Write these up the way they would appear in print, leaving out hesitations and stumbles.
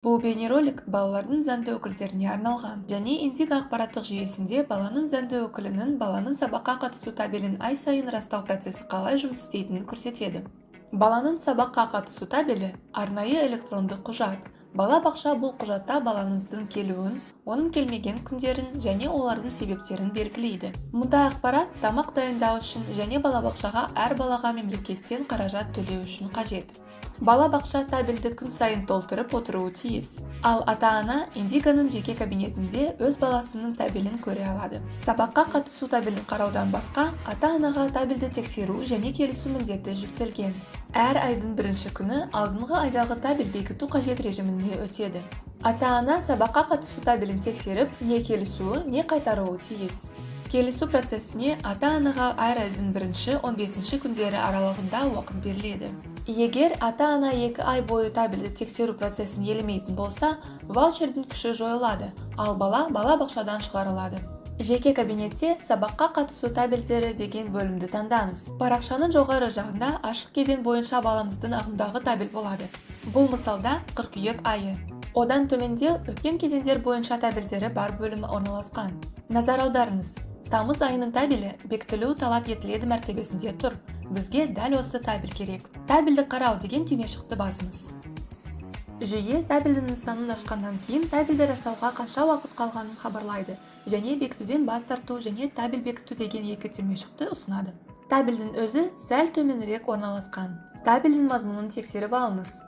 Бұл бейнеролик балалардың заңды өкілдеріне арналған және индик ақпараттық жүйесінде баланың заңды өкілінің баланың сабаққа қатысу табелін ай сайын растау процесі қалай жұмыс істейтінін көрсетеді. Баланың сабаққа қатысу табелі арнайы электронды құжат. Бала-бақша бұл құжатта балаңыздың келуін, оның келмеген күндерін және олардың себептерін белгілейді. Мұндай ақпарат тамақ дайындау үшін және балабақшаға әр балаға мемлекеттен қаражат төлеу үшін қажет. Бала-бақша табелді күн сайын толтырып отыруы тиіс. Ал ата-ана индиканың жеке кабинетінде өз баласының табелін көре алады. Сабаққа қатысу табелін қараудан басқа, ата-анаға табелді тексеру және келісу міндеті жүктелген. Әр айдың бірінші күні алдыңғы айдағы табел бекіту қажет режиміне өтеді. Ата-ана сабаққа қатысу табелін тексеріп, не келісуі, не қайтаруы тиіс. Келісу процесіне ата-анаға әр айдың бірінші 15 күндері аралығында уақыт беріледі. Егер ата-ана 2 ай бойы табелді тексеру процесін елемейтін болса, ваучердің күші жойылады, ал бала-бақшадан шығарылады. Жеке кабинетте сабаққа қатысу табелдері деген бөлімді таңдаңыз. Парақшаның жоғары жағында ашық кезең бойынша балаңыздың ағымдағы табел болады. Бұл мысалда қыркүйек айы. Одан төменде өткен кезеңдер бойынша табелдері бар бөлімі орналасқан. Назар аударыңыз. Тамыз айының табелі бекітілу талап етіледі мәртебесінде тұр. Бізге дәл осы табел керек. Табелді қарау деген түймешікті басыңыз. Жүйе табелдің нысанын ашқаннан кейін табелді растауға қанша уақыт қалғанын хабарлайды және бекітуден бас тарту және табел бекіту деген екі түймешікті ұсынады. Табелдің өзі сәл төменірек орналасқан. Табелдің мазмұнын тексеріп алыңыз.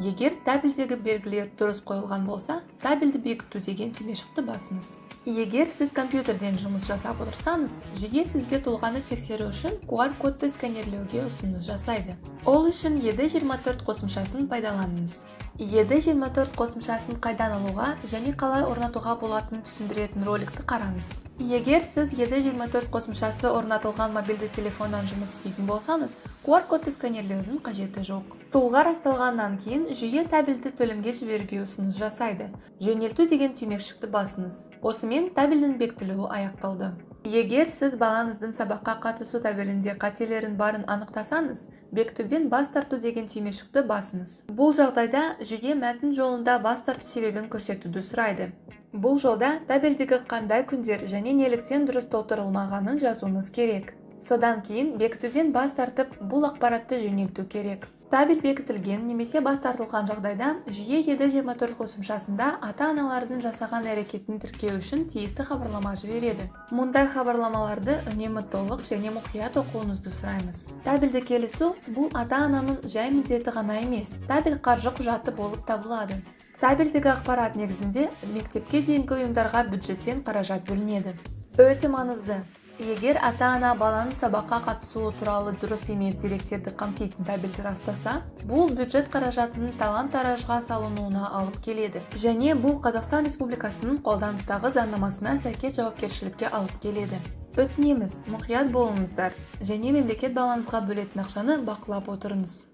Егер табелдегі белгілер дұрыс қойылған болса, табелді бекіту деген түймешікті басыңыз. Егер сіз компьютерден жұмыс жасап отырсаңыз, жүйе сізге тұлғаны тексеру үшін QR-кодты сканерлеуге ұсыныс жасайды. Ол үшін Ед24 қосымшасын пайдаланыңыз. Ед24 қосымшасын қайдан алуға және қалай орнатуға болатынын түсіндіретін роликті қараңыз. Егер сіз Ед24 қосымшасы орнатылған мобильді телефоннан жұмыс істейтін болсаңыз, QR-кодты сканерлеудің қажеті жоқ. Тұлға расталғаннан кейін жүйе табелді төлемге жіберуге ұсыныс жасайды. Жөнелту деген түймешікті басыңыз. Осымен табелдің бекітілуі аяқталды. Егер сіз балаңыздың сабаққа қатысу табелінде қателерін барын анықтасаңыз, бекітуден бас тарту деген түймешікті басыңыз. Бұл жағдайда жүйе мәтін жолында бас тарту себебін көрсетуді сұрайды. Бұл жолда табелдегі қандай күндер және неліктен дұрыс толтырылмағанын жазуыңыз керек. Содан кейін бекітуден бас тартып, бұл ақпаратты жөнелту керек. Табел бекітілген немесе бас тартылған жағдайда жүйе Ед24 қосымшасында ата-аналардың жасаған әрекетін тіркеу үшін тиісті хабарлама жібереді. Мұндай хабарламаларды үнемі толық және мұқият оқуыңызды сұраймыз. Табелді келісу бұл ата-ананың жай міндеті ғана емес, табел қаржы құжаты болып табылады. Табелдегі ақпарат негізінде мектепке дейінгі ұйымдарға бюджеттен қаражат бөлінеді. Өте маңызды. Егер ата-ана баланың сабаққа қатысуы туралы дұрыс емес деректерді қамтитын табелді растаса, бұл бюджет қаражатының талан-таражға салынуына алып келеді. Және бұл Қазақстан Республикасының қолданыстағы заңнамасына сәйкес жауапкершілікке алып келеді. Өтінеміз, мұқият болыңыздар және мемлекет балаңызға бөлетін ақшаны бақылап отырыңыз.